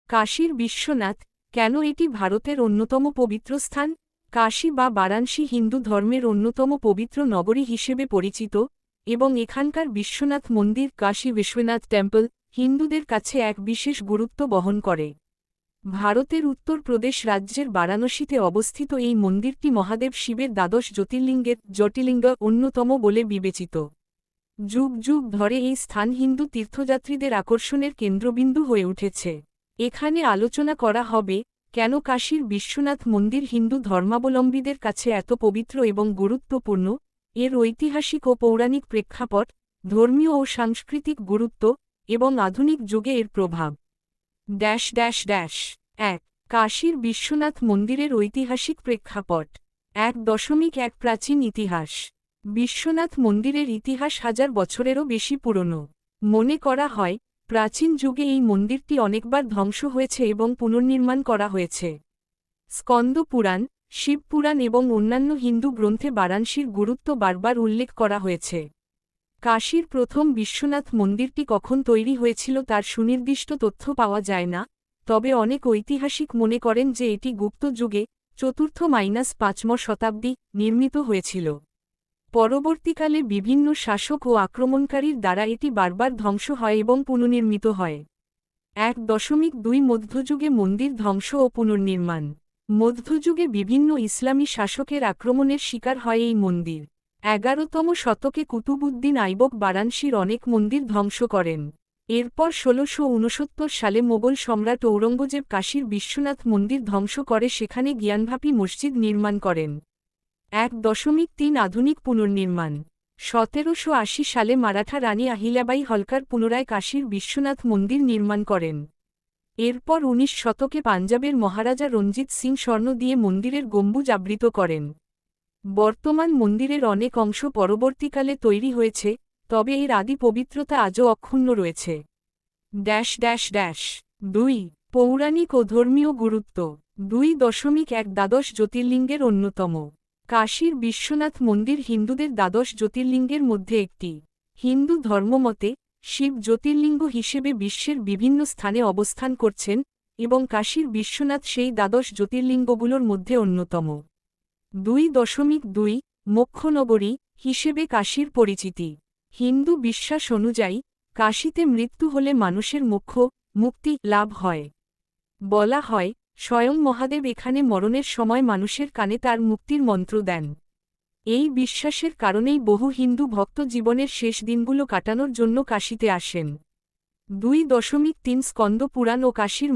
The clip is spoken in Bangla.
কাশীর বিশ্বনাথ কেন এটি ভারতের অন্যতম পবিত্র স্থান? কাশী বা বারাণসী হিন্দু ধর্মের অন্যতম পবিত্র নগরী হিসেবে পরিচিত, এবং এখানকার বিশ্বনাথ মন্দির কাশী বিশ্বনাথ টেম্পল হিন্দুদের কাছে এক বিশেষ গুরুত্ব বহন করে। ভারতের উত্তরপ্রদেশ রাজ্যের বারাণসীতে অবস্থিত এই মন্দিরটি মহাদেব শিবের দ্বাদশ জ্যোতির্লিঙ্গ অন্যতম বলে বিবেচিত। যুগ যুগ ধরে এই স্থান হিন্দু তীর্থযাত্রীদের আকর্ষণের কেন্দ্রবিন্দু হয়ে উঠেছে। এখানে আলোচনা করা হবে কেন কাশীর বিশ্বনাথ মন্দির হিন্দু ধর্মাবলম্বীদের কাছে এত পবিত্র এবং গুরুত্বপূর্ণ, এর ঐতিহাসিক ও পৌরাণিক প্রেক্ষাপট, ধর্মীয় ও সাংস্কৃতিক গুরুত্ব, এবং আধুনিক যুগে এর প্রভাব। 1. কাশীর বিশ্বনাথ মন্দিরের ঐতিহাসিক প্রেক্ষাপট। 1.1 প্রাচীন ইতিহাস। বিশ্বনাথ মন্দিরের ইতিহাস হাজার বছরেরও বেশি পুরনো। মনে করা হয় প্রাচীন যুগে এই মন্দিরটি অনেকবার ধ্বংস হয়েছে এবং পুনর্নির্মাণ করা হয়েছে। স্কন্দ পুরাণ, শিব পুরাণ এবং অন্যান্য হিন্দু গ্রন্থে বারাণসীর গুরুত্ব বারবার উল্লেখ করা হয়েছে। কাশীর প্রথম বিশ্বনাথ মন্দিরটি কখন তৈরি হয়েছিল তার সুনির্দিষ্ট তথ্য পাওয়া যায় না, তবে অনেক ঐতিহাসিক মনে করেন যে এটি গুপ্ত যুগে 4th-5ম শতাব্দী নির্মিত হয়েছিল। পরবর্তীকালে বিভিন্ন শাসক ও আক্রমণকারীর দ্বারা এটি বারবার ধ্বংস হয় এবং পুনর্নির্মিত হয়। 1.2 মধ্যযুগে মন্দির ধ্বংস ও পুনর্নির্মাণ। মধ্যযুগে বিভিন্ন ইসলামী শাসকের আক্রমণের শিকার হয় এই মন্দির। 11তম শতকে কুতুবউদ্দিন আইবক বারাণসীর অনেক মন্দির ধ্বংস করেন। এরপর 1669 সালে মোগল সম্রাট ঔরঙ্গজেব কাশীর বিশ্বনাথ মন্দির ধ্বংস করে সেখানে জ্ঞানভাপী মসজিদ নির্মাণ করেন। 1.3 আধুনিক পুনর্নির্মাণ। 1780 সালে মারাঠা রানী আহিলাবাই হলকার পুনরায় কাশীর বিশ্বনাথ মন্দির নির্মাণ করেন। এরপর 19 শতকে পাঞ্জাবের মহারাজা রঞ্জিত সিং স্বর্ণ দিয়ে মন্দিরের গম্বুজ আবৃত করেন। বর্তমান মন্দিরের অনেক অংশ পরবর্তীকালে তৈরি হয়েছে, তবে এর আদি পবিত্রতা আজও অক্ষুণ্ণ রয়েছে। 2. পৌরাণিক ও ধর্মীয় গুরুত্ব। 2.1 দ্বাদশ জ্যোতির্লিঙ্গের অন্যতম। কাশীর বিশ্বনাথ মন্দির হিন্দুদের দ্বাদশ জ্যোতির্লিঙ্গের মধ্যে একটি। হিন্দু ধর্মমতে শিব জ্যোতির্লিঙ্গ হিসেবে বিশ্বের বিভিন্ন স্থানে অবস্থান করছেন, এবং কাশীর বিশ্বনাথ সেই দ্বাদশ জ্যোতির্লিঙ্গগুলোর মধ্যে অন্যতম। 2.2 মোক্ষনগরী হিসেবে কাশীর পরিচিতি। হিন্দু বিশ্বাস অনুযায়ী কাশীতে মৃত্যু হলে মানুষের মুক্তি লাভ হয়। বলা হয় স্বয়ং মহাদেব এখানে মরণের সময় মানুষের কানে তার মুক্তির মন্ত্র দেন। এই বিশ্বাসের কারণেই বহু হিন্দু ভক্ত জীবনের শেষ দিনগুলো কাটানোর জন্য কাশীতে আসেন। 2.3 স্কন্দ পুরাণ ও কাশীর